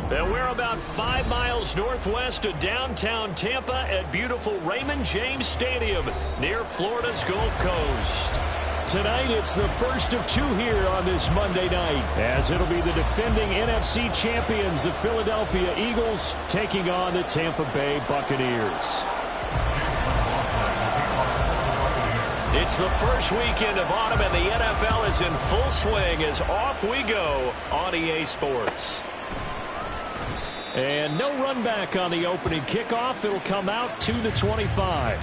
And we're about 5 miles northwest of downtown Tampa at beautiful Raymond James Stadium near Florida's Gulf Coast. Tonight, it's the first of two here on this Monday night, as it'll be the defending NFC champions, the Philadelphia Eagles, taking on the Tampa Bay Buccaneers. It's the first weekend of autumn, and the NFL is in full swing as off we go on EA Sports. And no run back on the opening kickoff. It'll come out to the 25.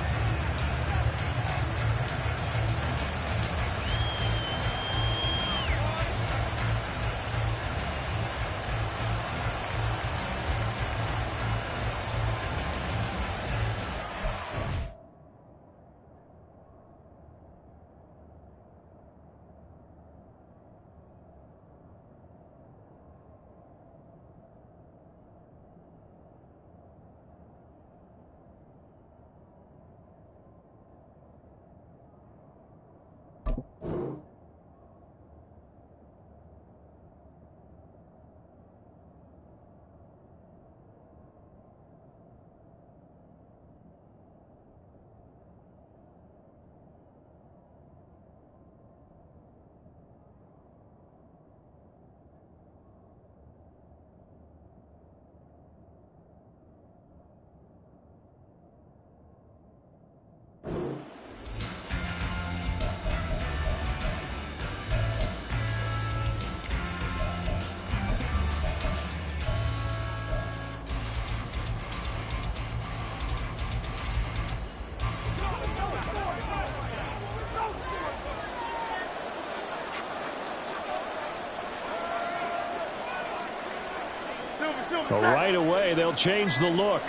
But right away, they'll change the look.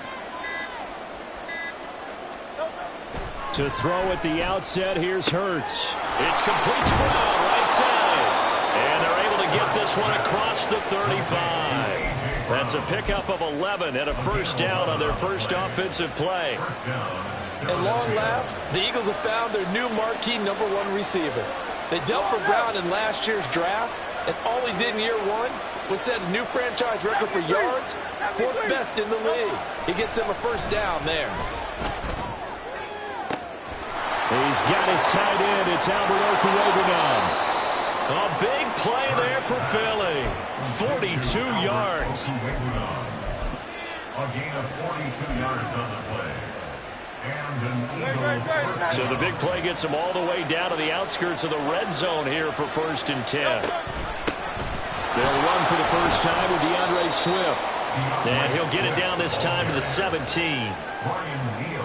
To throw at the outset, here's Hurts. It's complete to Brown, right side. And they're able to get this one across the 35. That's a pickup of 11 and a first down on their first offensive play. At long last, the Eagles have found their new marquee #1 receiver. They dealt for Brown in last year's draft, and all he did in year one was set a new franchise record for yards, 4th best in the league. He gets him a first down there. He's got his tight end. It's Albert Okurobenon. A big play there for Philly. 42 yards. A gain of 42 yards on the play. So the big play gets him all the way down to the outskirts of the red zone here for 1st and 10. They'll run for the first time with DeAndre Swift. And he'll get it down this time to the 17.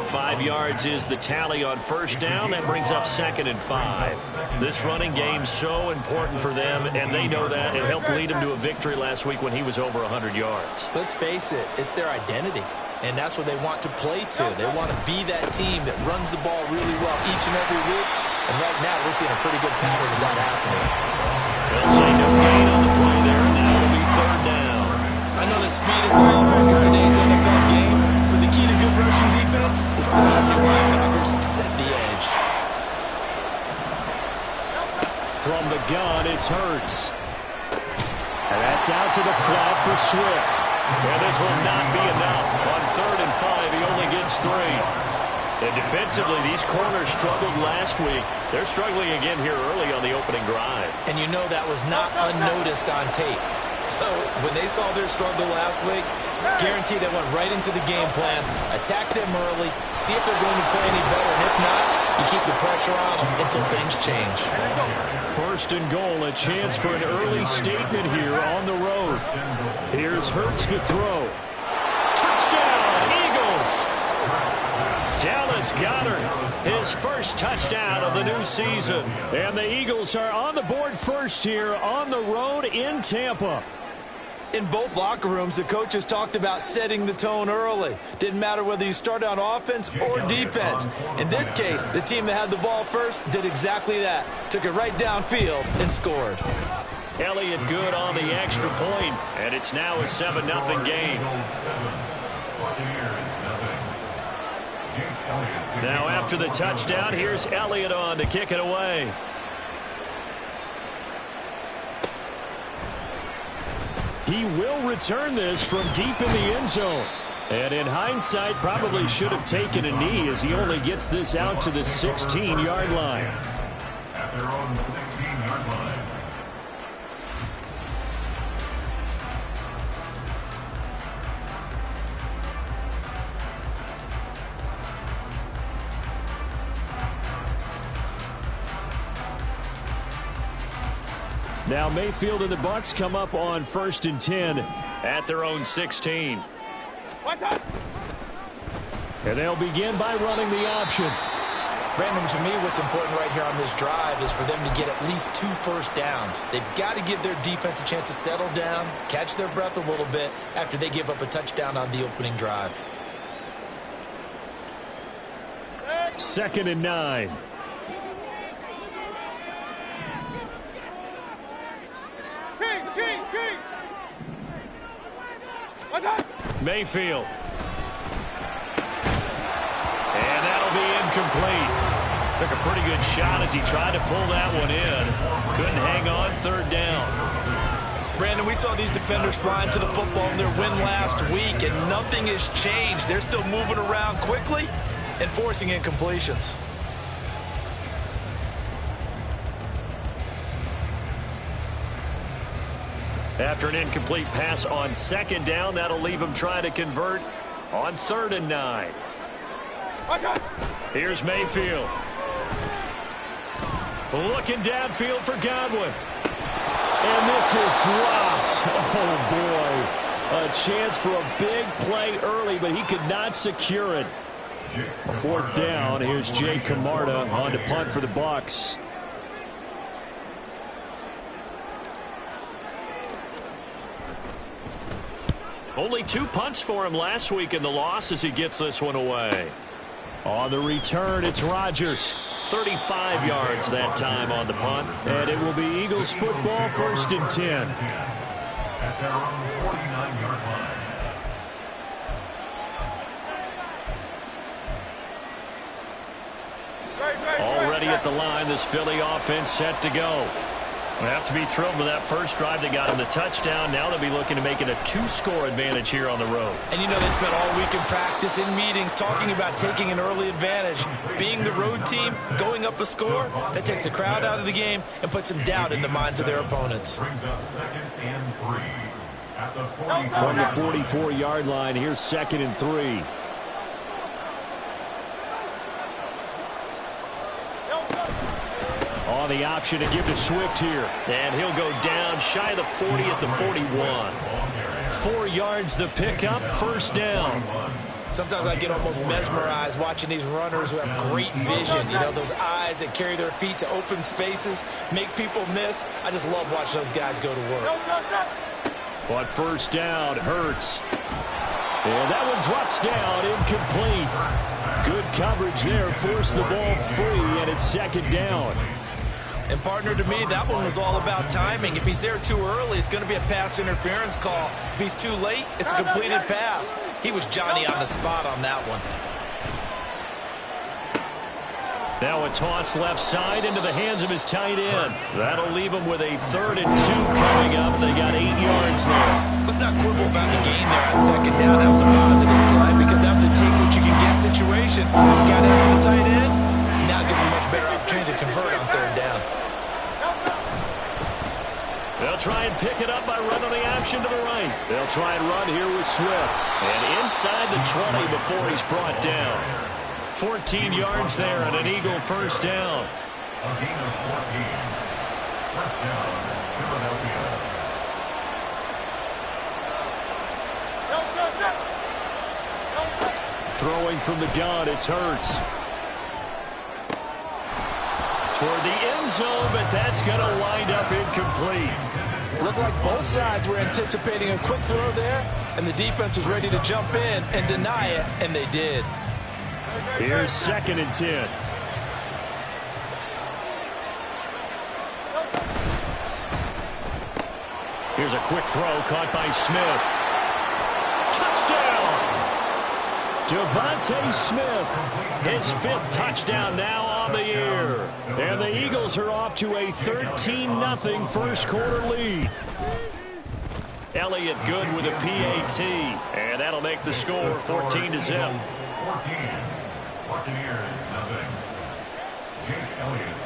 5 yards is the tally on first down. That brings up 2nd and 5. This running game's so important for them, and they know that. It helped lead them to a victory last week when he was over 100 yards. Let's face it, it's their identity. And that's what they want to play to. They want to be that team that runs the ball really well each and every week. And right now, we're seeing a pretty good pattern of that happening. They'll say no gain on the play there, and now it'll be 3rd down. I know the speed is a hallmark of today's NFL game, but the key to good rushing defense is to have your linebackers set the edge. From the gun, it's Hurts. And that's out to the flat for Swift. And this will not be enough. On 3rd and 5, he only gets 3. And defensively, these corners struggled last week. They're struggling again here early on the opening drive. And you know that was not unnoticed on tape. So when they saw their struggle last week, guaranteed they went right into the game plan, attack them early, see if they're going to play any better. And if not, you keep the pressure on them until things change. 1st and goal, a chance for an early statement here on the road. Here's Hurts to throw. Touchdown, Eagles! Dallas Goedert, his first touchdown of the new season. And the Eagles are on the board first here on the road in Tampa. In both locker rooms, the coaches talked about setting the tone early. Didn't matter whether you started on offense or defense. In this case, the team that had the ball first did exactly that. Took it right downfield and scored. Elliott good on the extra point, and it's now a 7-0 game. Now after the touchdown, here's Elliott on to kick it away. He will return this from deep in the end zone. And in hindsight, probably should have taken a knee as he only gets this out to the 16-yard line. At their own 16-yard line. Now Mayfield and the Bucs come up on 1st and 10 at their own 16. And they'll begin by running the option. Brandon, to me, what's important right here on this drive is for them to get at least 2 first downs. They've got to give their defense a chance to settle down, catch their breath a little bit after they give up a touchdown on the opening drive. 2nd and 9. Mayfield. And that'll be incomplete. Took a pretty good shot as he tried to pull that one in. Couldn't hang on 3rd down. Brandon, we saw these defenders flying to the football in their win last week, and nothing has changed. They're still moving around quickly and forcing incompletions. After an incomplete pass on 2nd down, that'll leave him trying to convert on 3rd and 9. Here's Mayfield. Looking downfield for Godwin. And this is dropped. Oh, boy. A chance for a big play early, but he could not secure it. A 4th down. Here's Jay Camarda on to punt for the Bucs. Only 2 punts for him last week in the loss as he gets this one away. On the return, it's Rodgers. 35 yards that time on the punt. And it will be Eagles football, 1st and 10. At their own 49-yard line. Already at the line, this Philly offense set to go. They have to be thrilled with that first drive that got them the touchdown. Now they'll be looking to make it a 2-score advantage here on the road. And you know, they spent all week in practice, in meetings, talking about taking an early advantage. Being the road team, going up a score, that takes the crowd out of the game and puts some doubt in the minds of their opponents. Brings up 2nd and 3. At the 44. From the 44-yard line, here's 2nd and 3. On the option to give to Swift here. And he'll go down shy of the 40 at the 41. 4 yards the pickup, 1st down. Sometimes I get almost mesmerized watching these runners who have great vision. You know, those eyes that carry their feet to open spaces, make people miss. I just love watching those guys go to work. But 1st down, Hurts. And that one drops down, incomplete. Good coverage there, forced the ball free, and it's 2nd down. And partner, to me, that one was all about timing. If he's there too early, it's going to be a pass interference call. If he's too late, it's a completed pass. He was Johnny on the spot on that one. Now a toss left side into the hands of his tight end. That'll leave him with a 3rd and 2 coming up. They got 8 yards there. Let's not quibble about the gain there on 2nd down. That was a positive play because that was a take what you can get situation. Got into the tight end. Now gives him a much better opportunity to convert on 3rd down. They'll try and pick it up by running the option to the right. They'll try and run here with Swift. And inside the 20 before he's brought down. 14 yards there and an Eagle 1st down. A gain of 14. 1st down, Philadelphia. Throwing from the gun, it's Hurts. Toward the end zone, but that's going to wind up incomplete. Looked like both sides were anticipating a quick throw there, and the defense was ready to jump in and deny it, and they did. Here's 2nd and 10. Here's a quick throw caught by Smith. Touchdown! Devontae Smith, his 5th touchdown now on the year. And the Eagles are off to a 13-0 first quarter lead. Elliott good with a PAT. And that'll make the score 14-0. 14. Buccaneers, nothing.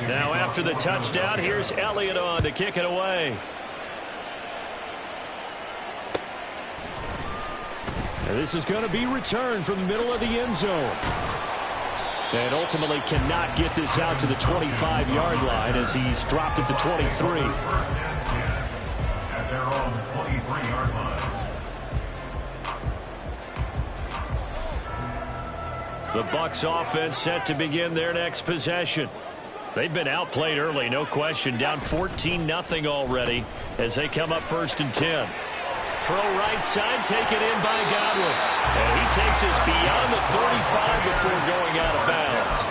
Now after the touchdown, here's Elliott on to kick it away. And this is going to be returned from the middle of the end zone. And ultimately cannot get this out to the 25-yard line as he's dropped at the 23. At their own 23-yard line. The Bucs offense set to begin their next possession. They've been outplayed early, no question. Down 14-0 already as they come up 1st and 10. Throw right side, taken in by Godwin. And he takes us beyond the 35 before going out of bounds.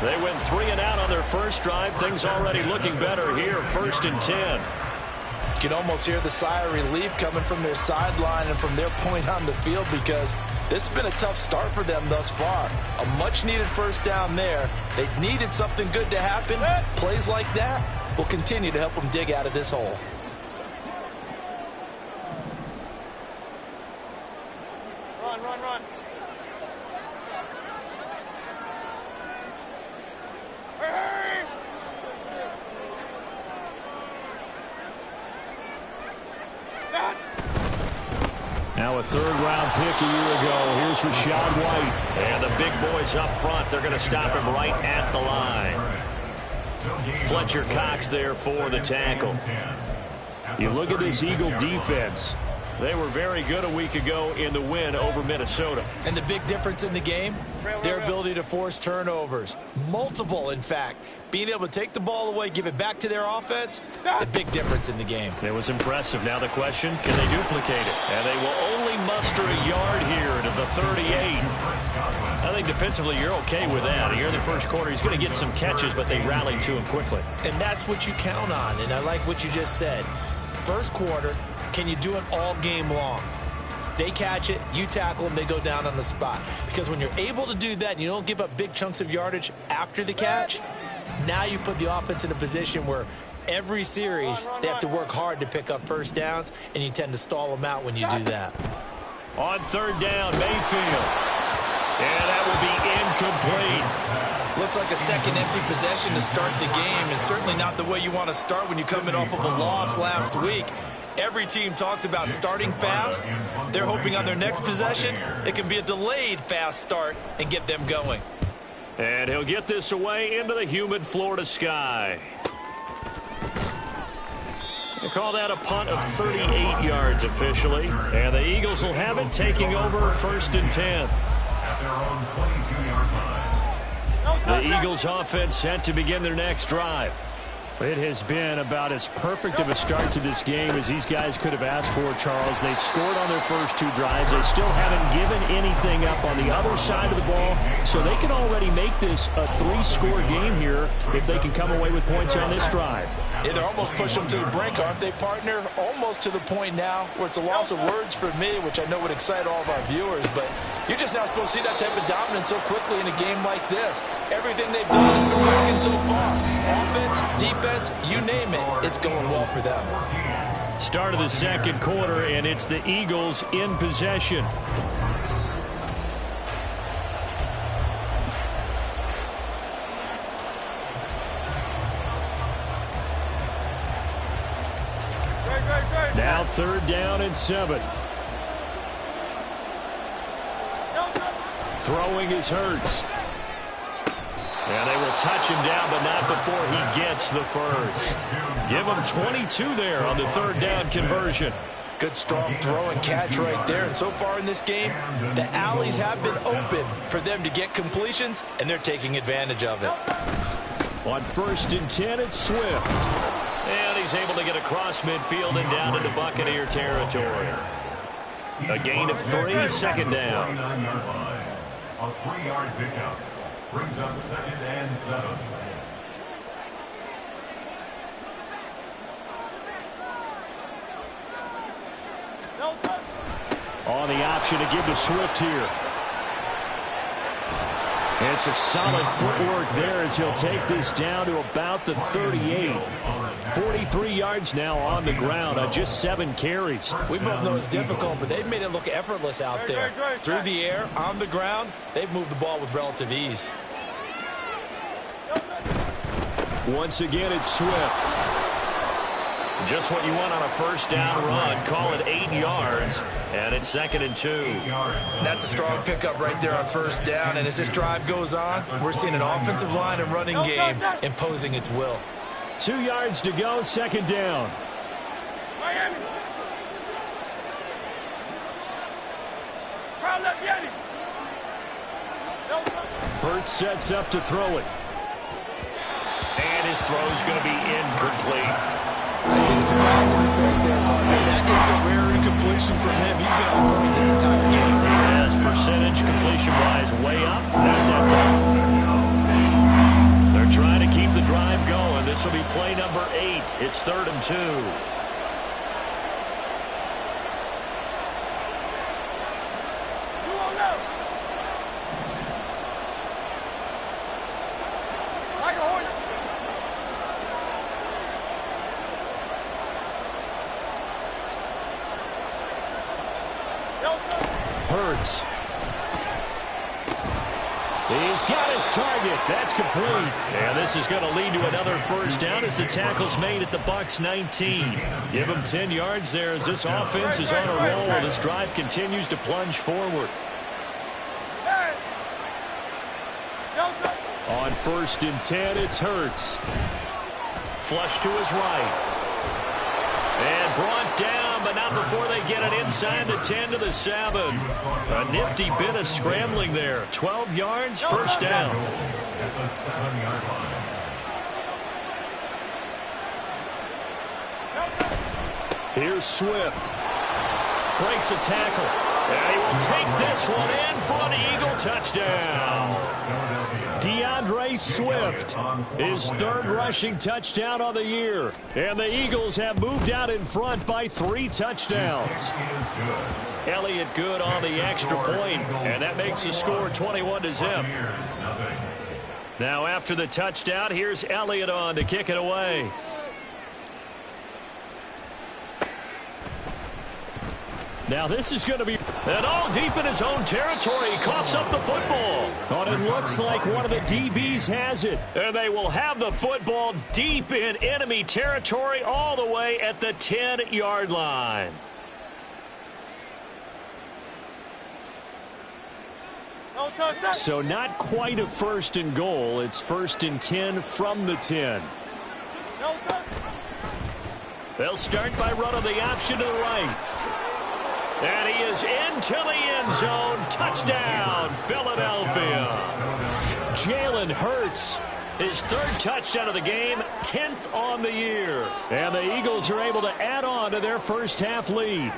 They went 3 and out on their first drive. Things already looking better here, 1st and 10. You can almost hear the sigh of relief coming from their sideline and from their point on the field, because this has been a tough start for them thus far. A much-needed first down there. They've needed something good to happen. Plays like that will continue to help them dig out of this hole. Run. Hey! Now a third-round pick a year ago. Here's Rachaad White. And the big boys up front. They're going to stop him right at the line. Fletcher Cox there for the tackle. You look at this Eagle defense. They were very good a week ago in the win over Minnesota. And the big difference in the game, their ability to force turnovers. Multiple, in fact. Being able to take the ball away, give it back to their offense, the big difference in the game. It was impressive. Now the question, can they duplicate it? And they will only muster a yard here to the 38. I think defensively you're okay with that. Here in the first quarter, he's going to get some catches, but they rallied to him quickly. And that's what you count on, and I like what you just said. First quarter, can you do it all game long? They catch it, you tackle them, they go down on the spot. Because when you're able to do that and you don't give up big chunks of yardage after the catch, now you put the offense in a position where every series they have to work hard to pick up first downs, and you tend to stall them out when you do that. On third down, Mayfield. And that will be incomplete. Looks like a second empty possession to start the game, and certainly not the way you want to start when you're coming off of a loss last week. Every team talks about starting fast. They're hoping on their next possession it can be a delayed fast start and get them going. And he'll get this away into the humid Florida sky. They call that a punt of 38 yards officially. And the Eagles will have it, taking over 1st and 10. At their own 22-yard line. The Eagles offense set to begin their next drive. It has been about as perfect of a start to this game as these guys could have asked for, Charles. They've scored on their first 2 drives. They still haven't given anything up on the other side of the ball, so they can already make this a 3-score game here if they can come away with points on this drive. Yeah, they're almost pushing them to the brink, aren't they, partner? Almost to the point now where it's a loss of words for me, which I know would excite all of our viewers, but you're just not supposed to see that type of dominance so quickly in a game like this. Everything they've done has been working so far. Offense, defense, you name it, it's going well for them. Start of the second quarter, and it's the Eagles in possession. Now 3rd down and 7. Throwing is Hurts. And they will touch him down, but not before he gets the first. Give him 22 there on the 3rd down conversion. Good strong throw and catch right there. And so far in this game, the alleys have been open for them to get completions, and they're taking advantage of it. On 1st and 10, it's Swift. And he's able to get across midfield and down into Buccaneer territory. A gain of 3, 2nd down. A 3-yard pickup brings up 2nd and 7. On the option to give to Swift here. And some solid footwork there as he'll take this down to about the 38. 43 yards now on the ground on just 7 carries. We both know it's difficult, but they've made it look effortless out there. Through the air, on the ground, they've moved the ball with relative ease. Once again, it's Swift. Just what you want on a first down run. Call it 8 yards, and it's 2nd and 2. That's a strong pickup right there on first down, and as this drive goes on, we're seeing an offensive line and running game imposing its will. 2 yards to go, 2nd down. Miami. Hurts sets up to throw it. And his throw's going to be incomplete. I see the surprise in the face there, partner. That is a rare incompletion from him. He's been on point this entire game. Yes, percentage completion-wise way up. Not that tough. They're trying to keep the drive going. This will be play number 8. It's 3rd and 2. Hurts. He's got his target. That's complete. And this is going to lead to another first down as the tackle's made at the Bucs 19. Give him 10 yards there as this offense is on a roll. This drive continues to plunge forward. On 1st and 10, it's Hurts. Flush to his right. And brought down, but not before they get it inside the 10 to the 7. A nifty bit of scrambling there. 12 yards, first down. At the 7-yard line. Here's Swift. Breaks a tackle. And he will take this one in for an Eagle touchdown. DeAndre Swift, his 3rd rushing touchdown on the year. And the Eagles have moved out in front by 3 touchdowns. Elliott good on the extra point, and that makes the score 21-0. Now after the touchdown, here's Elliott on to kick it away. Now this is going to be and all deep in his own territory. He coughs up the football. But it looks like one of the DBs has it. And they will have the football deep in enemy territory all the way at the 10-yard line. So not quite a 1st and goal. It's 1st and 10 from the 10. They'll start by running the option to the right. And he is into the end zone. Touchdown, Philadelphia. Jalen Hurts, his 3rd touchdown of the game, 10th on the year. And the Eagles are able to add on to their first half lead.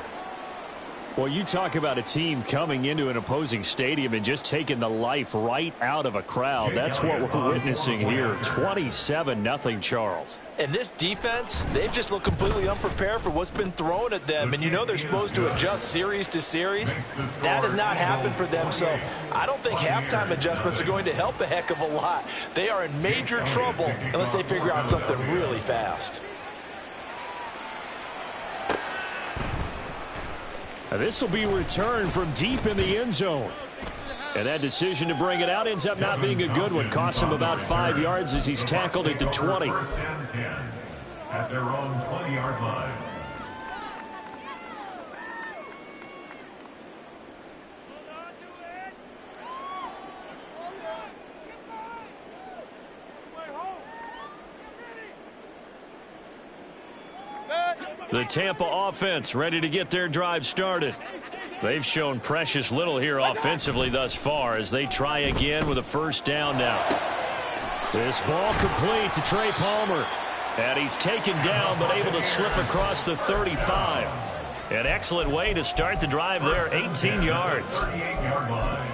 Well, you talk about a team coming into an opposing stadium and just taking the life right out of a crowd. That's what we're witnessing here. 27-0, Charles. And this defense, they've just looked completely unprepared for what's been thrown at them. And you know they're supposed to adjust series to series. That has not happened for them. So I don't think halftime adjustments are going to help a heck of a lot. They are in major trouble unless they figure out something really fast. Now this will be returned from deep in the end zone. And that decision to bring it out ends up not being a good one. Costs him about 5 yards as he's tackled it to 20. 1st and 10 at their own 20-yard line. The Tampa offense ready to get their drive started. They've shown precious little here offensively thus far as they try again with a first down now. This ball complete to Trey Palmer. And he's taken down but able to slip across the 35. An excellent way to start the drive there, 18 yards. 38-yard line.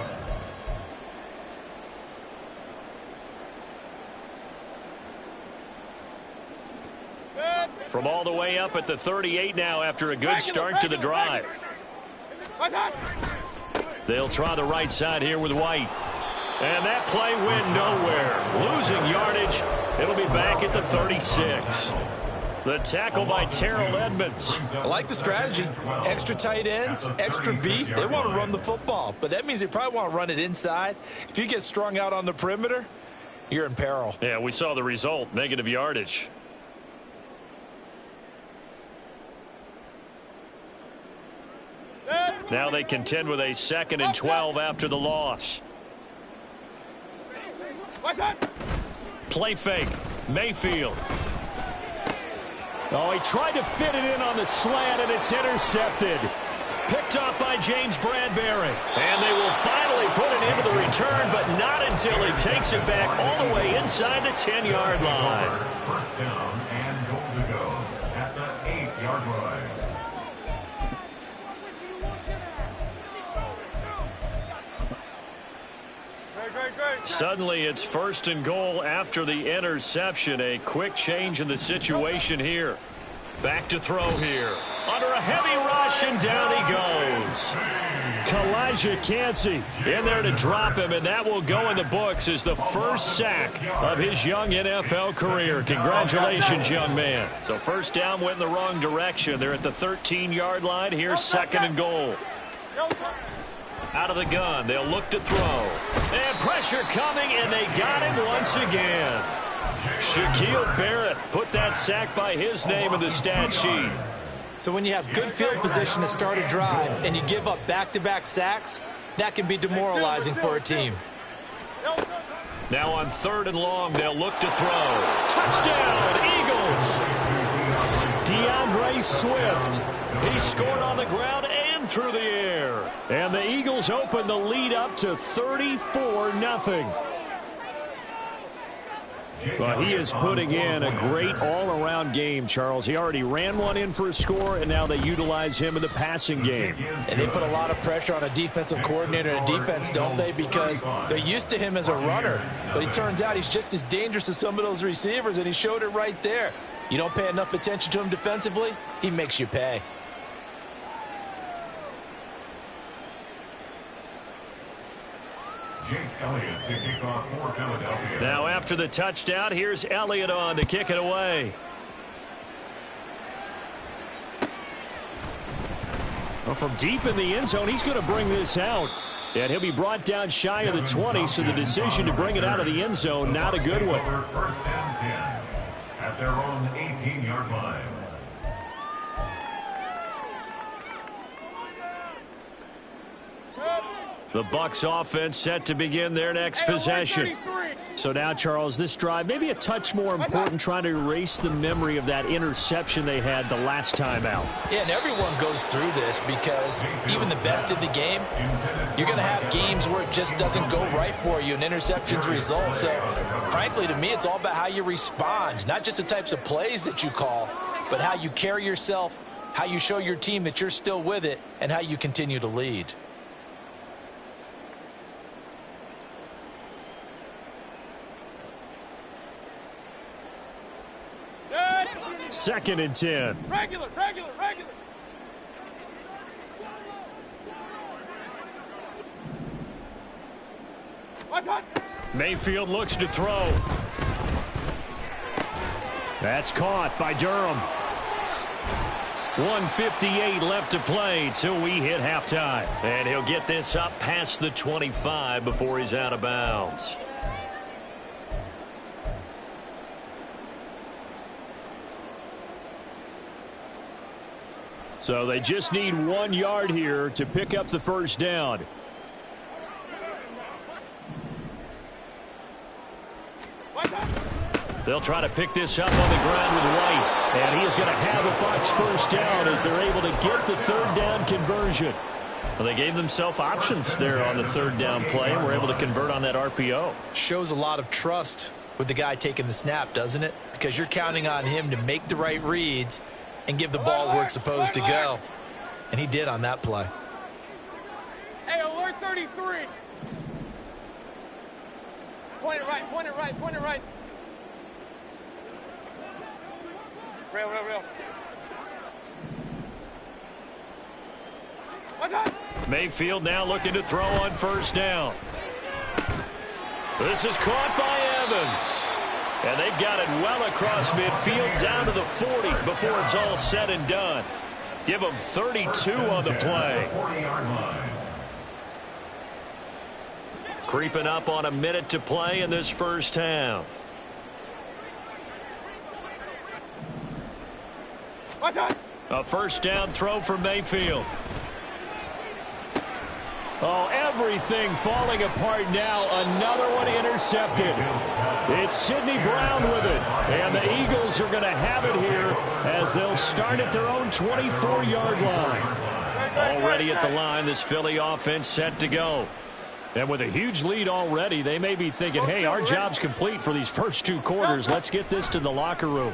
From all the way up at the 38 now after a good start to the drive. They'll try the right side here with White. And that play went nowhere. Losing yardage. It'll be back at the 36. The tackle by Terrell Edmonds. I like the strategy. Extra tight ends, extra beef. They want to run the football, but that means they probably want to run it inside. If you get strung out on the perimeter, you're in peril. Yeah, we saw the result, negative yardage. Now they contend with a 2nd and 12 after the loss. Play fake. Mayfield. Oh, he tried to fit it in on the slant, and it's intercepted. Picked off by James Bradbury. And they will finally put it into the return, but not until he takes it back all the way inside the 10-yard line. First down and goal to go at the 8-yard line. Suddenly it's 1st and goal after the interception. A quick change in the situation here. Back to throw here. Under a heavy rush, and down he goes. Kalijah Cansey in there to drop him, and that will go in the books as the first sack of his young NFL career. Congratulations, young man. So first down went in the wrong direction. They're at the 13-yard line. Here's 2nd and goal. Out of the gun, they'll look to throw. And pressure coming, and they got him once again. Shaquille Barrett put that sack by his name in the stat sheet. So when you have good field position to start a drive and you give up back-to-back sacks, that can be demoralizing for a team. Now on 3rd and long, they'll look to throw. Touchdown, Eagles! DeAndre Swift. He scored on the ground and through the air. And the Eagles open the lead up to 34-0. Well, he is putting in a great all-around game, Charles. He already ran one in for a score, and now they utilize him in the passing game. And they put a lot of pressure on a defensive coordinator and defense, don't they? Because they're used to him as a runner. But it turns out he's just as dangerous as some of those receivers, and he showed it right there. You don't pay enough attention to him defensively, he makes you pay. Jake Elliott to kick off for Philadelphia. Now after the touchdown, here's Elliott on to kick it away. Well, from deep in the end zone, he's going to bring this out. And he'll be brought down shy of the 20, so the decision to bring it out of the end zone, not a good one. First and 10 at their own 18-yard line. The Bucs offense set to begin their next possession. So now, Charles, this drive maybe a touch more important, trying to erase the memory of that interception they had the last time out. Yeah, and everyone goes through this because even the best in the game, you're going to have games where it just doesn't go right for you and interceptions result. So, frankly, to me, it's all about how you respond, not just the types of plays that you call, but how you carry yourself, how you show your team that you're still with it, and how you continue to lead. Second and 10. Regular. Mayfield looks to throw. That's caught by Durham. 1:58 left to play till we hit halftime. And he'll get this up past the 25 before he's out of bounds. So they just need 1 yard here to pick up the first down. They'll try to pick this up on the ground with White. And he is going to have a Bucs first down as they're able to get the 3rd down conversion. Well, they gave themselves options there on the 3rd down play and were able to convert on that RPO. Shows a lot of trust with the guy taking the snap, doesn't it? Because you're counting on him to make the right reads and give the ball where it's supposed to go. And he did on that play. Hey, alert 33. Point it right. Real. Mayfield now looking to throw on first down. This is caught by Evans. And they've got it well across midfield down to the 40 before it's all said and done. Give them 32 on the play. Creeping up on a minute to play in this first half. A first down throw for Mayfield. Oh, everything falling apart now. Another one intercepted. It's Sidney Brown with it. And the Eagles are going to have it here as they'll start at their own 24-yard line. Already at the line, this Philly offense set to go. And with a huge lead already, they may be thinking, hey, our job's complete for these first two quarters. Let's get this to the locker room.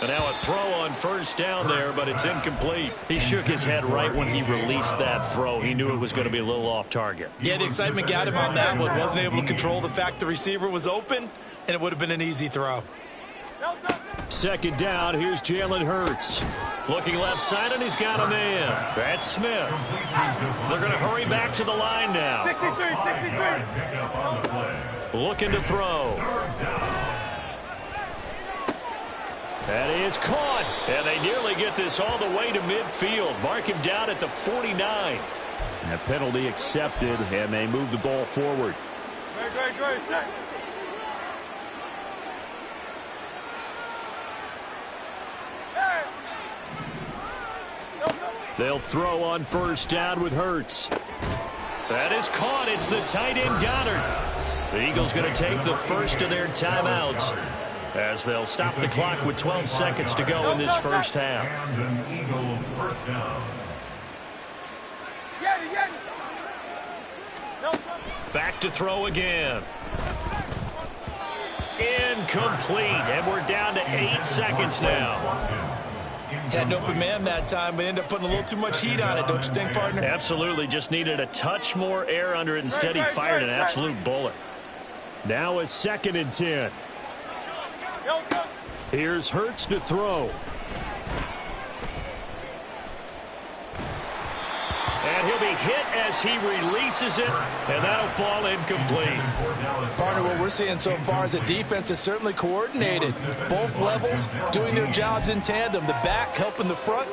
And now a throw on first down there, but it's incomplete. He shook his head right when he released that throw. He knew it was going to be a little off target. Yeah, the excitement got him on that one. Wasn't able to control the fact the receiver was open, and it would have been an easy throw. Second down, here's Jalen Hurts. Looking left side, and he's got a man. That's Smith. They're going to hurry back to the line now. 63. Looking to throw. That is caught, and they nearly get this all the way to midfield. Mark him down at the 49. And a penalty accepted, and they move the ball forward. Great. They'll throw on first down with Hurts. That is caught. It's the tight end Goddard. The Eagles going to take the first of their timeouts as they'll stop the clock with 12 seconds to go in this first half. And an Eagle first down. Back to throw again. Incomplete, and we're down to 8 seconds now. Had an open man that time, but ended up putting a little too much heat on it, don't you think, partner? Absolutely, just needed a touch more air under it. Instead, he fired an absolute bullet. Now a 2nd and 10. Here's Hurts to throw. And he'll be hit as he releases it, and that'll fall incomplete. Partner, what we're seeing so far is the defense is certainly coordinated. Both levels doing their jobs in tandem. The back helping the front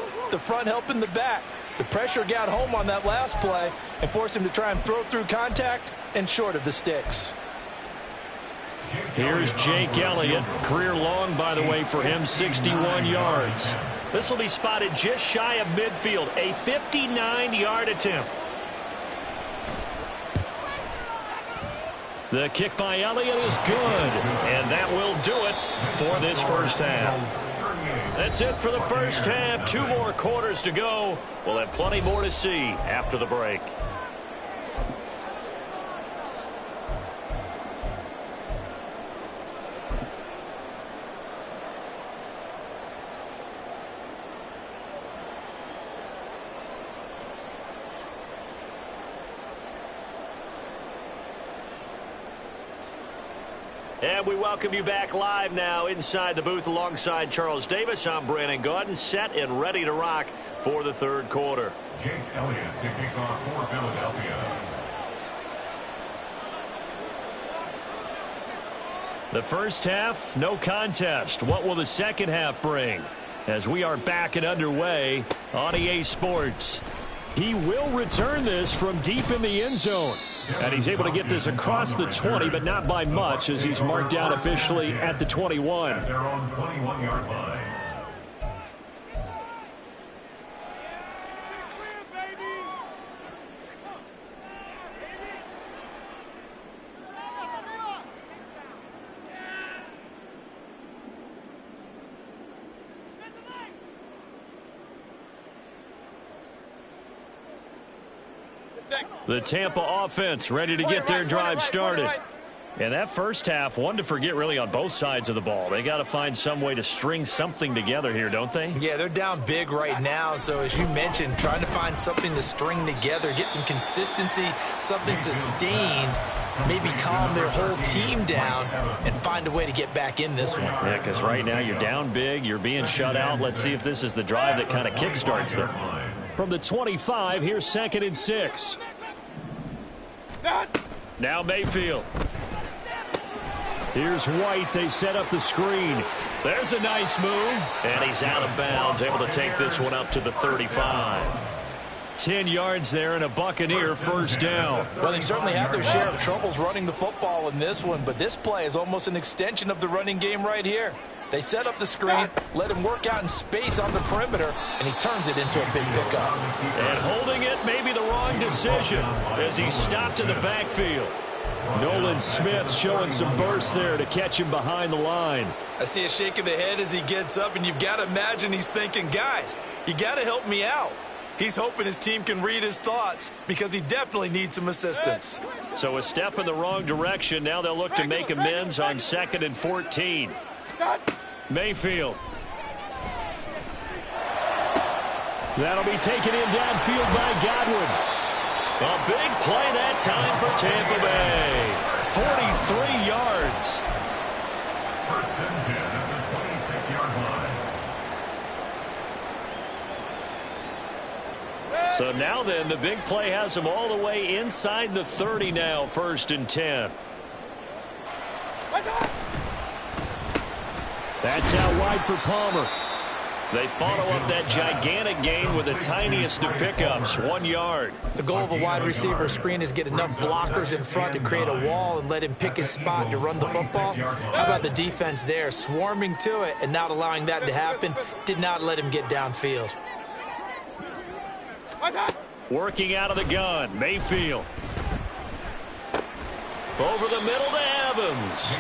helping the back. The pressure got home on that last play and forced him to try and throw through contact and short of the sticks. Here's Jake Elliott. Career long, by the way, for him, 61 yards. This will be spotted just shy of midfield. A 59-yard attempt. The kick by Elliott is good. And that will do it for this first half. That's it for the first half. 2 more quarters to go. We'll have plenty more to see after the break. And we welcome you back live now inside the booth alongside Charles Davis. I'm Brandon Gaudin, set and ready to rock for the third quarter. Jake Elliott to kick off for Philadelphia. The first half, no contest. What will the second half bring? As we are back and underway on EA Sports. He will return this from deep in the end zone. And he's able to get this across the 20, but not by much, as he's marked down officially at the 21. At their own 21-yard line. The Tampa offense ready to get their drive started. And that first half, one to forget really on both sides of the ball. They got to find some way to string something together here, don't they? Yeah, they're down big right now. So as you mentioned, trying to find something to string together, get some consistency, something sustained, maybe calm their whole team down and find a way to get back in this one. Yeah, because right now you're down big, you're being shut out. Let's see if this is the drive that kind of kickstarts them. From the 25, here's 2nd and 6. Now Mayfield. Here's White. They set up the screen. There's a nice move. And he's out of bounds, able to take this one up to the 35. 10 yards there and a Buccaneer first down. Well, they certainly have their share of troubles running the football in this one, but this play is almost an extension of the running game right here. They set up the screen, let him work out in space on the perimeter, and he turns it into a big pickup. And holding it may be the wrong decision as he stopped in the backfield. Nolan Smith showing some burst there to catch him behind the line. I see a shake of the head as he gets up, and you've got to imagine he's thinking, guys, you got to help me out. He's hoping his team can read his thoughts because he definitely needs some assistance. So a step in the wrong direction. Now they'll look to make amends on 2nd and 14. Mayfield. That'll be taken in downfield by Godwin. A big play that time for Tampa Bay. 43 yards. First and 10 at the 26-yard line. So now then, the big play has them all the way inside the 30 now, 1st and 10. That's out wide for Palmer. They follow up that gigantic gain with the tiniest of pickups, 1 yard. The goal of a wide receiver screen is get enough blockers in front to create a wall and let him pick his spot to run the football. How about the defense there, swarming to it and not allowing that to happen, did not let him get downfield. Working out of the gun, Mayfield. Over the middle to Evans.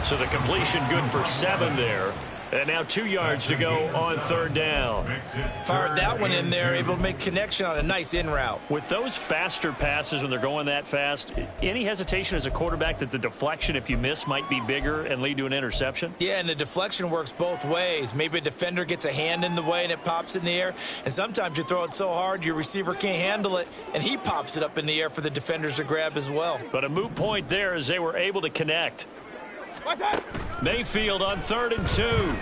So the completion good for 7 there. And now 2 yards to go on 3rd down. Fired that one in there, able to make connection on a nice in route. With those faster passes when they're going that fast, any hesitation as a quarterback that the deflection, if you miss, might be bigger and lead to an interception? Yeah, and the deflection works both ways. Maybe a defender gets a hand in the way and it pops in the air. And sometimes you throw it so hard your receiver can't handle it, and he pops it up in the air for the defenders to grab as well. But a moot point there as they were able to connect. Mayfield on 3rd and 2. And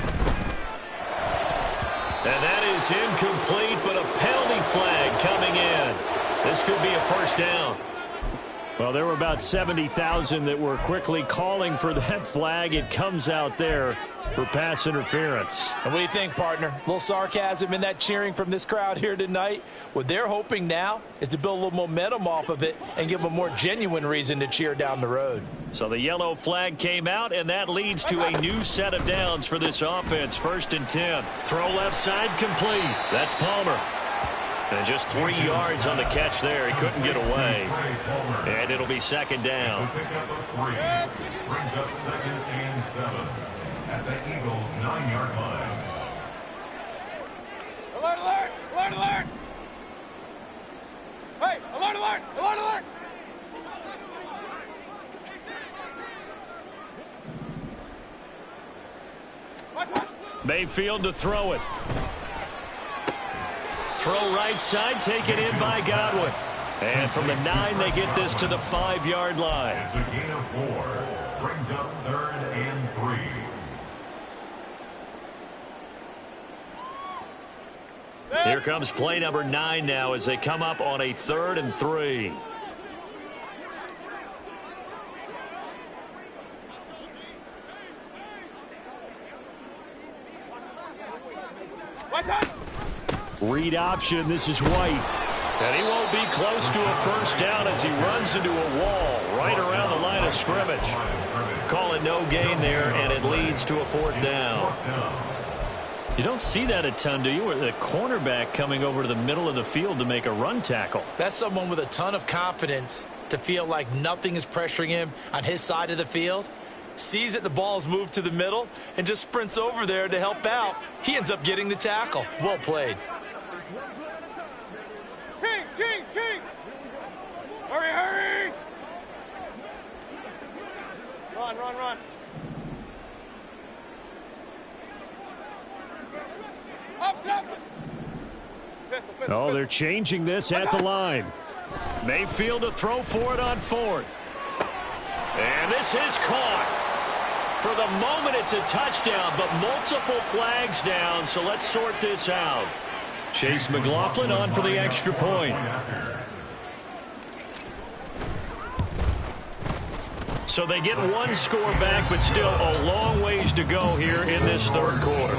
that is incomplete, but a penalty flag coming in. This could be a first down. Well, there were about 70,000 that were quickly calling for that flag. It comes out there for pass interference. And what do you think, partner? A little sarcasm in that cheering from this crowd here tonight. What they're hoping now is to build a little momentum off of it and give them a more genuine reason to cheer down the road. So the yellow flag came out, and that leads to a new set of downs for this offense. 1st and 10. Throw left side complete. That's Palmer. And just 3 yards on the catch there. He couldn't get away. And it'll be 2nd down. So pick up a 3. Brings up 2nd and 7 at the Eagles' 9-yard line. Alert, alert! Alert, alert! Hey, alert, alert! Alert, alert! Mayfield to throw it. Throw right side, taken in by Godwin. And from the 9, they get this to the 5-yard line. It's a gain of 4. Brings up 3rd and 3. Here comes play number 9 now as they come up on a 3rd and 3. Read option. This is White. And he won't be close to a first down as he runs into a wall right around the line of scrimmage. Call it no gain there, and it leads to a 4th down. You don't see that a ton, do you? With a cornerback coming over to the middle of the field to make a run tackle. That's someone with a ton of confidence to feel like nothing is pressuring him on his side of the field. Sees that the ball's moved to the middle and just sprints over there to help out. He ends up getting the tackle. Well played. Kings, Kings, Kings! Hurry, hurry! Run, run, run. Up, up. Oh, they're changing this at the line. Mayfield to throw for it on 4th. And this is caught. For the moment, it's a touchdown, but multiple flags down, so let's sort this out. Chase McLaughlin on for the extra point. So they get one score back, but still a long ways to go here in this third quarter.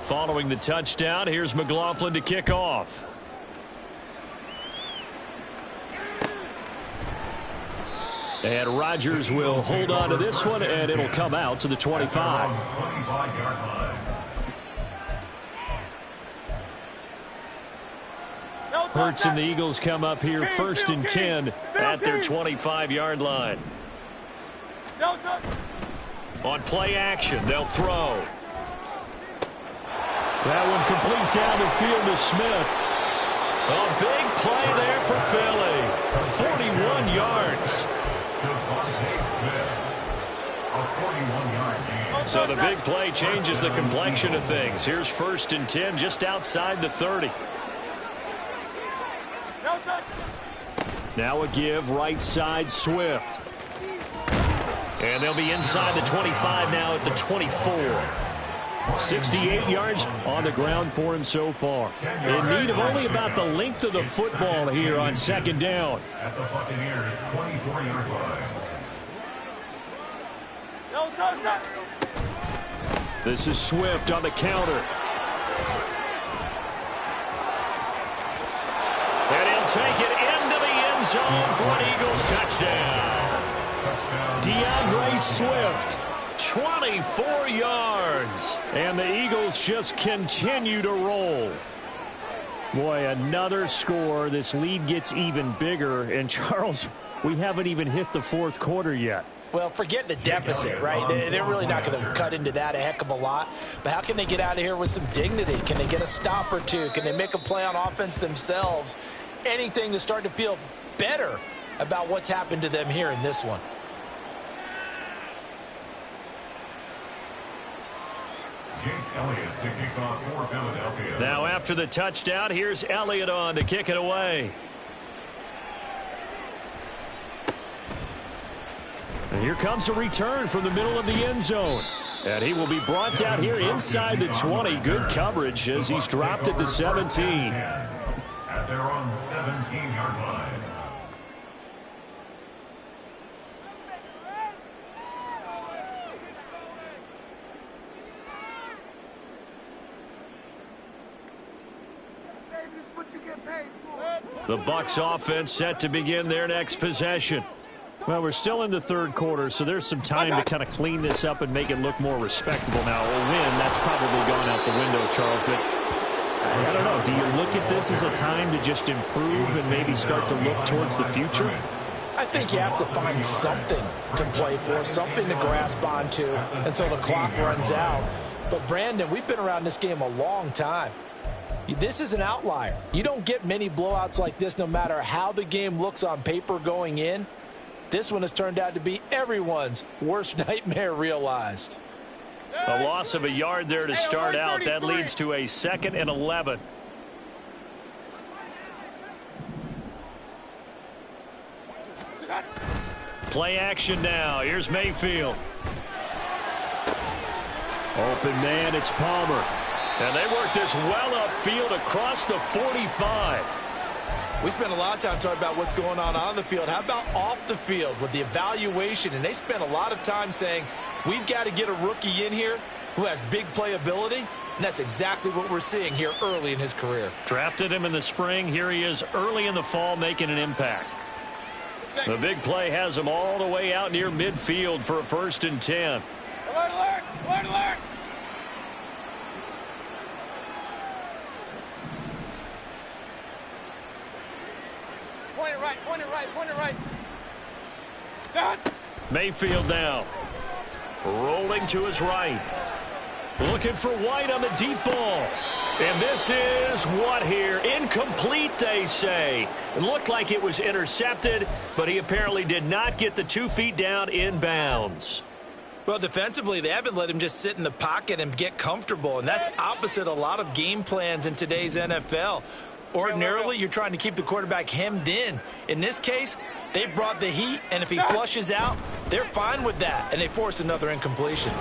Following the touchdown, here's McLaughlin to kick off. And Rodgers will hold on to this one, and it'll come out to the 25. Hurts and the Eagles come up here first and 10 at their 25-yard line. On play action, they'll throw. That one complete down the field to Smith. A big play there for Philly. 41 yards. So the big play changes the complexion of things. Here's first and 10 just outside the 30. Now a give right side Swift. And they'll be inside the 25 now at the 24. 68 yards on the ground for him so far. In need of only about the length of the football here on second down. At the Buccaneers' 24-yard line. This is Swift on the counter. And he'll take it into the end zone for an Eagles touchdown. DeAndre Swift, 24 yards. And the Eagles just continue to roll. Boy, another score. This lead gets even bigger. And, Charles, we haven't even hit the fourth quarter yet. Well, forget the deficit, right? They're really not going to cut into that a heck of a lot. But how can they get out of here with some dignity? Can they get a stop or two? Can they make a play on offense themselves? Anything to start to feel better about what's happened to them here in this one. Jake Elliott to kick off for Philadelphia. Now after the touchdown, here's Elliott on to kick it away. And here comes a return from the middle of the end zone. And he will be brought down here inside the 20. Good coverage as he's dropped at the 17. At their own 17-yard line. The Bucs offense set to begin their next possession. Well, we're still in the third quarter, so there's some time to kind of clean this up and make it look more respectable. Now, a win, that's probably gone out the window, Charles, but I don't know. Do you look at this as a time to just improve and maybe start to look towards the future? I think you have to find something to play for, something to grasp onto until the clock runs out. But, Brandon, we've been around this game a long time. This is an outlier. You don't get many blowouts like this no matter how the game looks on paper going in. This one has turned out to be everyone's worst nightmare realized. A loss of a yard there to start out. That leads to a 2nd and 11. Play action now. Here's Mayfield. Open man, it's Palmer. And they work this well upfield across the 45. We spent a lot of time talking about what's going on the field. How about off the field with the evaluation? And they spent a lot of time saying, we've got to get a rookie in here who has big playability. And that's exactly what we're seeing here early in his career. Drafted him in the spring. Here he is early in the fall making an impact. The big play has him all the way out near midfield for a 1st and 10. Alert, alert, alert, alert. Point it right, point it right, point it right. Done. Mayfield now. Rolling to his right. Looking for White on the deep ball. And this is what here? Incomplete, they say. It looked like it was intercepted, but he apparently did not get the 2 feet down in bounds. Well, defensively, they haven't let him just sit in the pocket and get comfortable, and that's opposite a lot of game plans in today's NFL. Ordinarily, you're trying to keep the quarterback hemmed in. In this case, they brought the heat, and if he flushes out, they're fine with that, and they force another incompletion.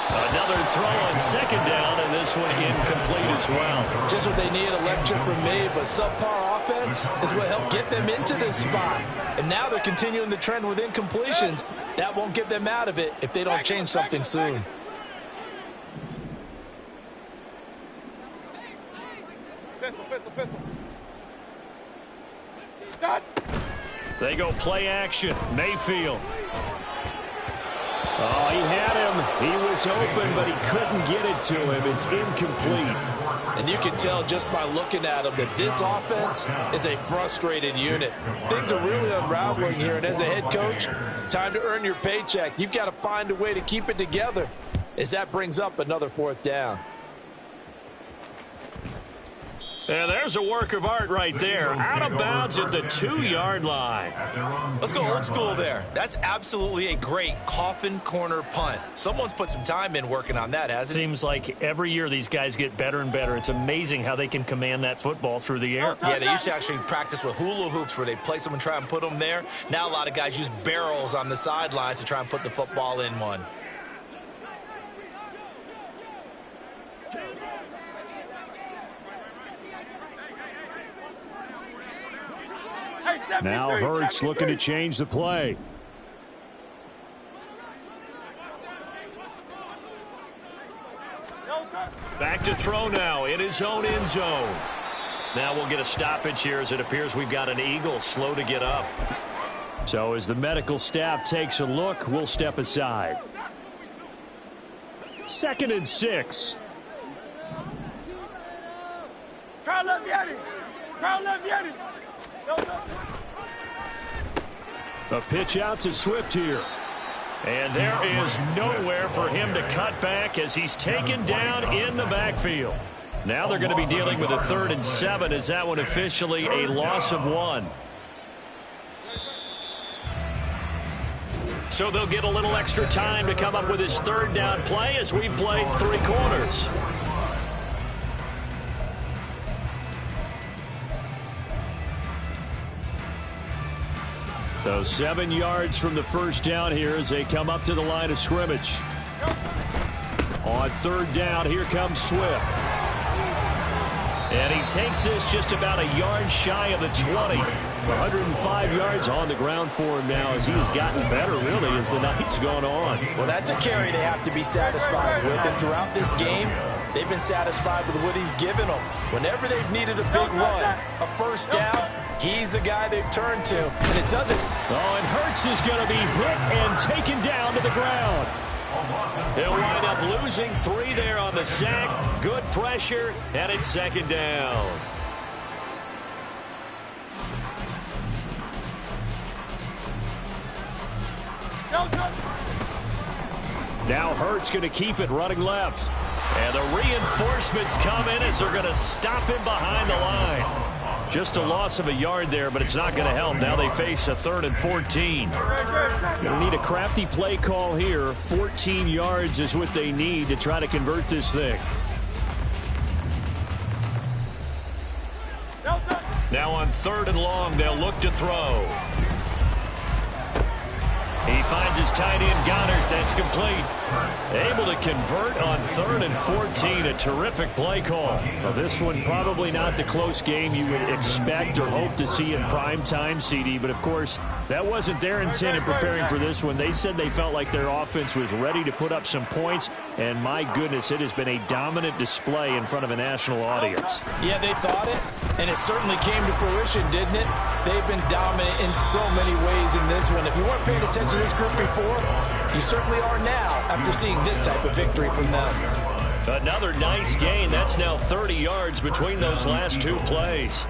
Another throw on second down, and this one incomplete as well. Just what they need, a lecture from me, but subpar offense is what helped get them into this spot. And now they're continuing the trend with incompletions. That won't get them out of it if they don't change something soon. Pistol. They go play action. Mayfield. Oh, he had him. He was open, but he couldn't get it to him. It's incomplete. And you can tell just by looking at him that this offense is a frustrated unit. Things are really unraveling here, and as a head coach, time to earn your paycheck. You've got to find a way to keep it together as that brings up another fourth down. And there's a work of art right there. Out of bounds at the 2-yard line. Let's go old school there. That's absolutely a great coffin corner punt. Someone's put some time in working on that, hasn't it? Seems like every year these guys get better and better. It's amazing how they can command that football through the air. Yeah, they used to actually practice with hula hoops where they place them and try and put them there. Now a lot of guys use barrels on the sidelines to try and put the football in one. Now Hurts looking to change the play. Back to throw now in his own end zone. Now we'll get a stoppage here as it appears we've got an Eagle slow to get up. So as the medical staff takes a look, we'll step aside. 2nd and 6. A pitch out to Swift here. And there is nowhere for him to cut back as he's taken down in the backfield. Now they're going to be dealing with a 3rd and 7 as that one officially a loss of 1. So they'll get a little extra time to come up with his 3rd down play as we've played 3 quarters. So 7 yards from the first down here as they come up to the line of scrimmage. On 3rd down, here comes Swift. And he takes this just about a yard shy of the 20. 105 yards on the ground for him now as he has gotten better, really, as the night's gone on. Well, that's a carry they have to be satisfied with, and throughout this game, they've been satisfied with what he's given them. Whenever they've needed a big run, a first down, he's the guy they've turned to, and it doesn't. Oh, and Hurts is going to be hit and taken down to the ground. He'll wind up losing 3 there on the sack. Good pressure, and it's 2nd down. Now Hurts going to keep it running left. And the reinforcements come in as they're going to stop him behind the line. Just a loss of a yard there, but it's not going to help. Now they face a 3rd and 14. Going to need a crafty play call here. 14 yards is what they need to try to convert this thing. Now on 3rd and long, they'll look to throw. He finds his tight end, Goddard. That's complete. Able to convert on 3rd and 14. A terrific play call. Well, this one probably not the close game you would expect or hope to see in prime time, CD. But, of course, that wasn't their intent in preparing for this one. They said they felt like their offense was ready to put up some points. And, my goodness, it has been a dominant display in front of a national audience. Yeah, they thought it, and it certainly came to fruition, didn't it? They've been dominant in so many ways in this one. If you weren't paying attention to this group before, you certainly are now after seeing this type of victory from them. Another nice gain. That's now 30 yards between those last 2 plays.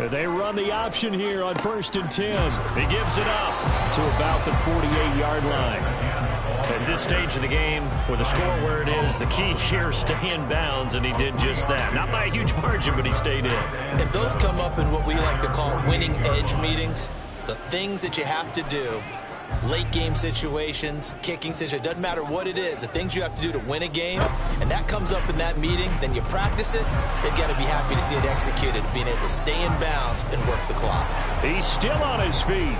They run the option here on 1st and 10. He gives it up to about the 48-yard line. At this stage of the game, with the score where it is, the key here, stay in bounds, and he did just that. Not by a huge margin, but he stayed in. If those come up in what we like to call winning edge meetings, the things that you have to do late game situations, kicking situations, doesn't matter what it is, the things you have to do to win a game, and that comes up in that meeting, then you practice it, they've got to be happy to see it executed, being able to stay in bounds and work the clock. He's still on his feet.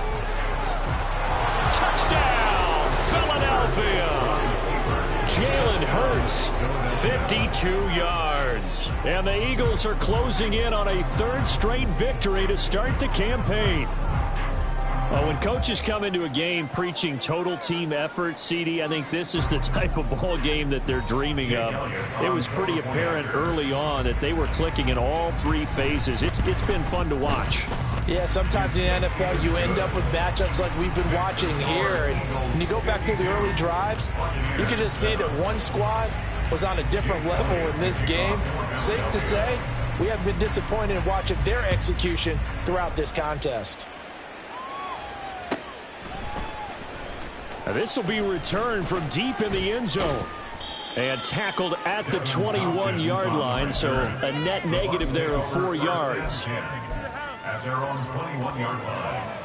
Touchdown, Philadelphia. Jalen Hurts, 52 yards. And the Eagles are closing in on a third straight victory to start the campaign. Well, when coaches come into a game preaching total team effort, CD, I think this is the type of ball game that they're dreaming of. It was pretty apparent early on that they were clicking in all three phases. It's been fun to watch. Yeah, sometimes in the NFL you end up with matchups like we've been watching here. And when you go back to the early drives, you can just see that one squad was on a different level in this game. Safe to say, we have been disappointed in watching their execution throughout this contest. Now this will be returned from deep in the end zone. And tackled at the 21-yard line, so a net negative there of 4 yards. At their own 21-yard line.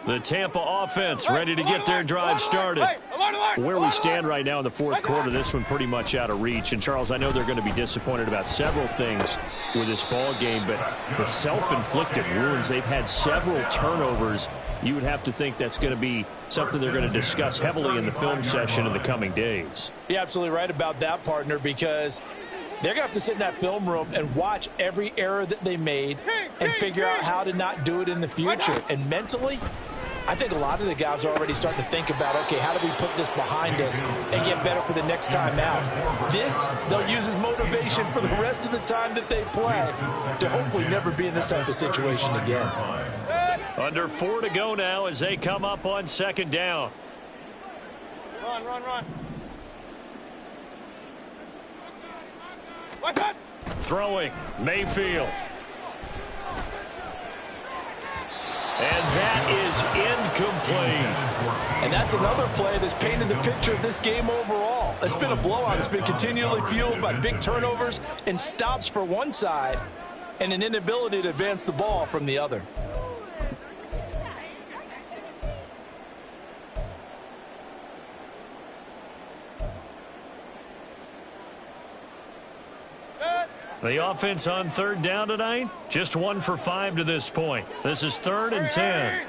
The Tampa offense ready to get their drive started. Where we stand right now in the fourth quarter, this one pretty much out of reach. And, Charles, I know they're going to be disappointed about several things with this ball game, but the self-inflicted wounds, they've had several turnovers. You would have to think that's going to be something they're going to discuss heavily in the film session in the coming days. You're absolutely right about that, partner, because they're going to have to sit in that film room and watch every error that they made and figure out how to not do it in the future. And mentally, I think a lot of the guys are already starting to think about, okay, how do we put this behind us and get better for the next time out? This, they'll use as motivation for the rest of the time that they play to hopefully never be in this type of situation again. Under 4 to go now as they come up on second down. Run, run, run. Throwing, Mayfield. And that is incomplete. And that's another play that's painted the picture of this game overall. It's been a blowout. It's been continually fueled by big turnovers and stops for one side and an inability to advance the ball from the other. The offense on third down tonight, just 1 for 5 to this point. This is 3rd and 10.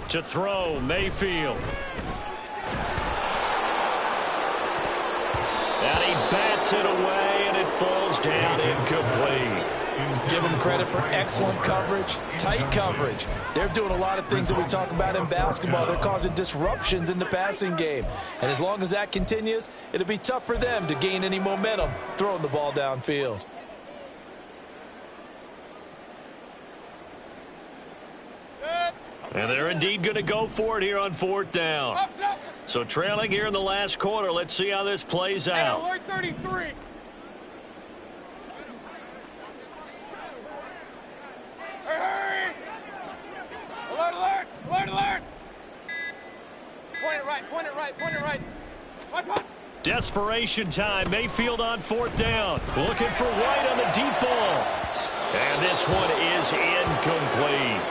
To throw, Mayfield. And he bats it away, and it falls down incomplete. Give them credit for excellent coverage, tight coverage. They're doing a lot of things that we talk about in basketball. They're causing disruptions in the passing game. And as long as that continues, it'll be tough for them to gain any momentum throwing the ball downfield. And they're indeed going to go for it here on 4th down. So trailing here in the last quarter. Let's see how this plays out. Alert 33. Hurry! Alert, alert! Alert, alert! Point it right, point it right, point it right. Desperation time. Mayfield on 4th down. Looking for White on the deep ball. And this one is incomplete.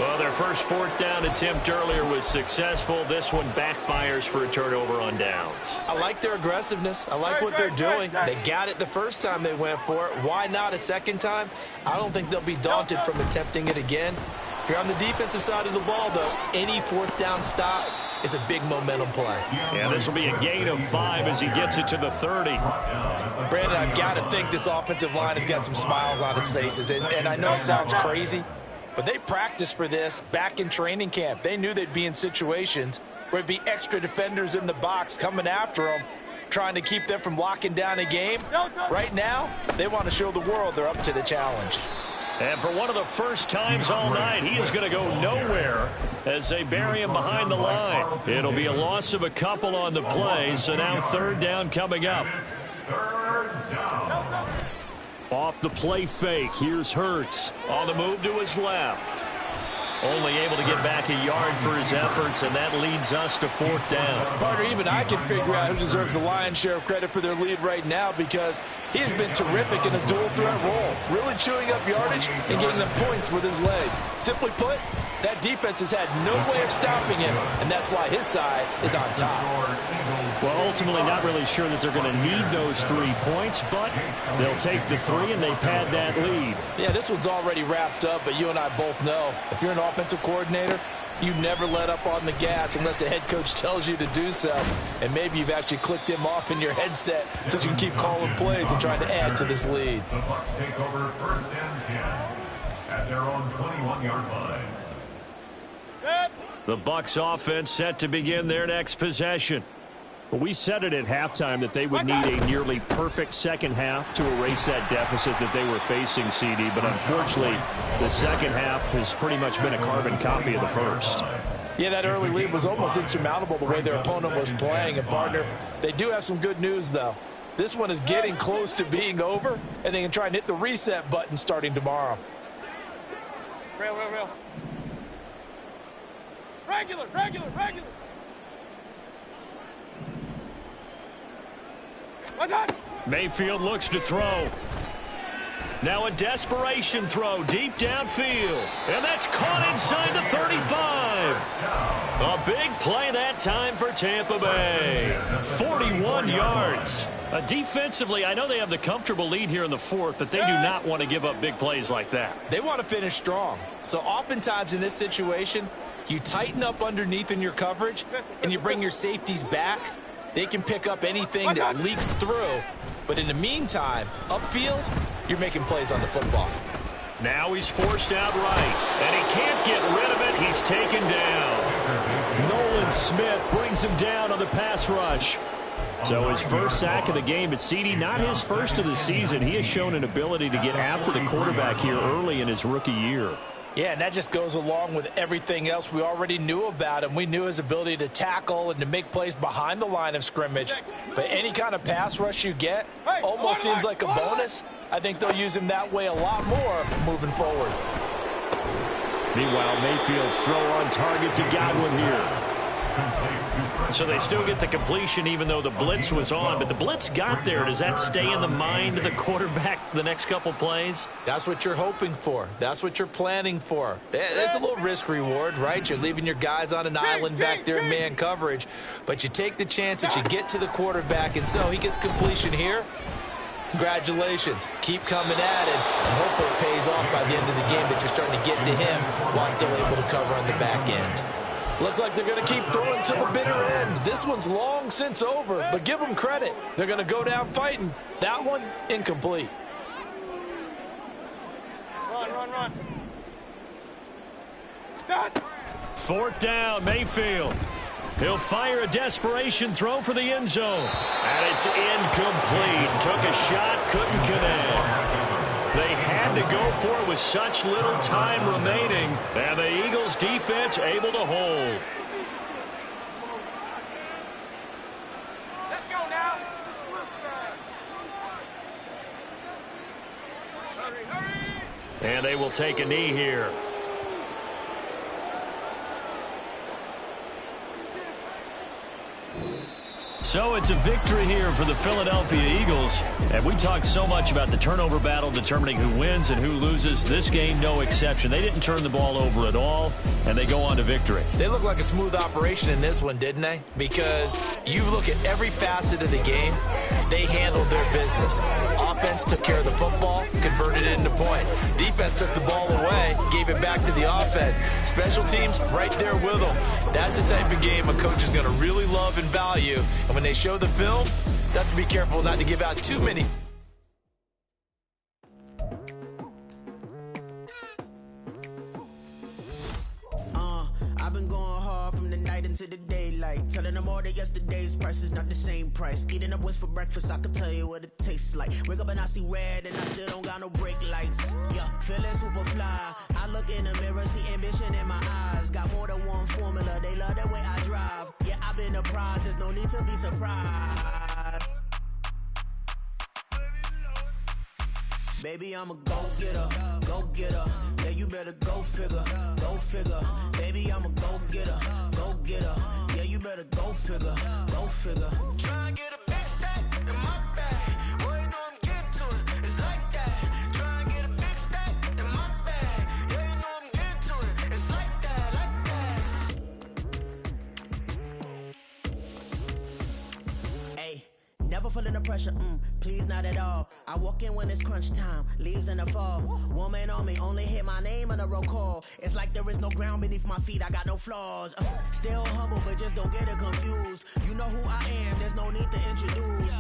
Well, their first 4th down attempt earlier was successful. This one backfires for a turnover on downs. I like their aggressiveness. I like what they're doing. They got it the first time they went for it. Why not a second time? I don't think they'll be daunted from attempting it again. If you're on the defensive side of the ball, though, any 4th down stop is a big momentum play. Yeah, this will be a gain of 5 as he gets it to the 30. Brandon, I've got to think this offensive line has got some smiles on its faces. And I know it sounds crazy, but they practiced for this back in training camp. They knew they'd be in situations where there'd be extra defenders in the box coming after them, trying to keep them from locking down a game. Right now, they want to show the world they're up to the challenge. And for one of the first times all night, he is going to go nowhere as they bury him behind the line. It'll be a loss of a couple on the play, so now 3rd down coming up. Off the play fake, here's Hurts on the move to his left. Only able to get back a yard for his efforts, and that leads us to 4th down. Partner, even I can figure out who deserves the lion's share of credit for their lead right now, because he has been terrific in a dual threat role, really chewing up yardage and getting them points with his legs. Simply put, that defense has had no way of stopping him, and that's why his side is on top. Well, ultimately not really sure that they're going to need those 3 points, but they'll take the 3 and they pad that lead. Yeah, this one's already wrapped up, but you and I both know if you're an offensive coordinator, you never let up on the gas unless the head coach tells you to do so. And maybe you've actually clicked him off in your headset so you can keep calling plays and trying to add to this lead. The Bucs take over 1st and 10 at their own 21-yard line. The Bucs offense set to begin their next possession. Well, we said it at halftime that they would need a nearly perfect second half to erase that deficit that they were facing, CD. But unfortunately, the second half has pretty much been a carbon copy of the first. Yeah, that early lead was almost insurmountable the way their opponent was playing. And, partner, they do have some good news, though. This one is getting close to being over, and they can try and hit the reset button starting tomorrow. Real. Regular. What's up? Mayfield looks to throw. Now a desperation throw deep downfield. And that's caught inside the 35. A big play that time for Tampa Bay. 41 yards. Defensively, I know they have the comfortable lead here in the 4th, but they do not want to give up big plays like that. They want to finish strong. So oftentimes in this situation, you tighten up underneath in your coverage, and you bring your safeties back. They can pick up anything that leaks through. But in the meantime, upfield, you're making plays on the football. Now he's forced out right, and he can't get rid of it. He's taken down. Nolan Smith brings him down on the pass rush. So his first sack of the game at CD, not his first of the season. He has shown an ability to get after the quarterback here early in his rookie year. Yeah, and that just goes along with everything else we already knew about him. We knew his ability to tackle and to make plays behind the line of scrimmage. But any kind of pass rush you get almost seems like a bonus. I think they'll use him that way a lot more moving forward. Meanwhile, Mayfield's throw on target to Godwin here. So they still get the completion even though the blitz was on. But the blitz got there. Does that stay in the mind of the quarterback the next couple plays? That's what you're hoping for. That's what you're planning for. It's a little risk reward, right? You're leaving your guys on an island back there in man coverage. But you take the chance that you get to the quarterback, and so he gets completion here. Congratulations. Keep coming at it, and hopefully it pays off by the end of the game that you're starting to get to him while still able to cover on the back end. Looks like they're going to keep throwing to the bitter end. This one's long since over, but give them credit. They're going to go down fighting. That one, incomplete. Run. Stop. 4th down, Mayfield. He'll fire a desperation throw for the end zone. And it's incomplete. Took a shot, couldn't connect. They had to go for it with such little time remaining. And the Eagles defense able to hold. Let's go now. Hurry. And they will take a knee here. So it's a victory here for the Philadelphia Eagles. And we talked so much about the turnover battle determining who wins and who loses. This game, no exception. They didn't turn the ball over at all, and they go on to victory. They look like a smooth operation in this one, didn't they? Because you look at every facet of the game, they handled their business. Offense took care of the football, converted it into points. Defense took the ball away, gave it back to the offense. Special teams, right there with them. That's the type of game a coach is going to really love and value. And when they show the film, they have to be careful not to give out too many. I've been going hard from the night into the daylight, telling them all that yesterday's price is not the same price. Eating up wings for breakfast, I can tell you what it tastes like. Wake up and I see red and I still don't got no brake lights. Yeah, feeling super fly. I look in the mirror, see ambition in my eyes. Got more than one formula, they love the way I drive. Yeah, I've been a prize, there's no need to be surprised. Baby, I'm a go-getter, go-getter. Yeah, you better go figure, go figure. Baby, I'm a go-getter, go-getter. Yeah, you better go figure, go figure. Try and get a big stack in my bag. Boy, you know I'm getting to it. It's like that. Try and get a big stack in my bag. Yeah, you know I'm getting to it. It's like that, like that. Hey. Never feeling the pressure, please not at all. I walk in when it's crunch time, leaves in the fall. Woman on me, only hit my name on a roll call. It's like there is no ground beneath my feet, I got no flaws. Still humble, but just don't get it confused. You know who I am, there's no need to introduce.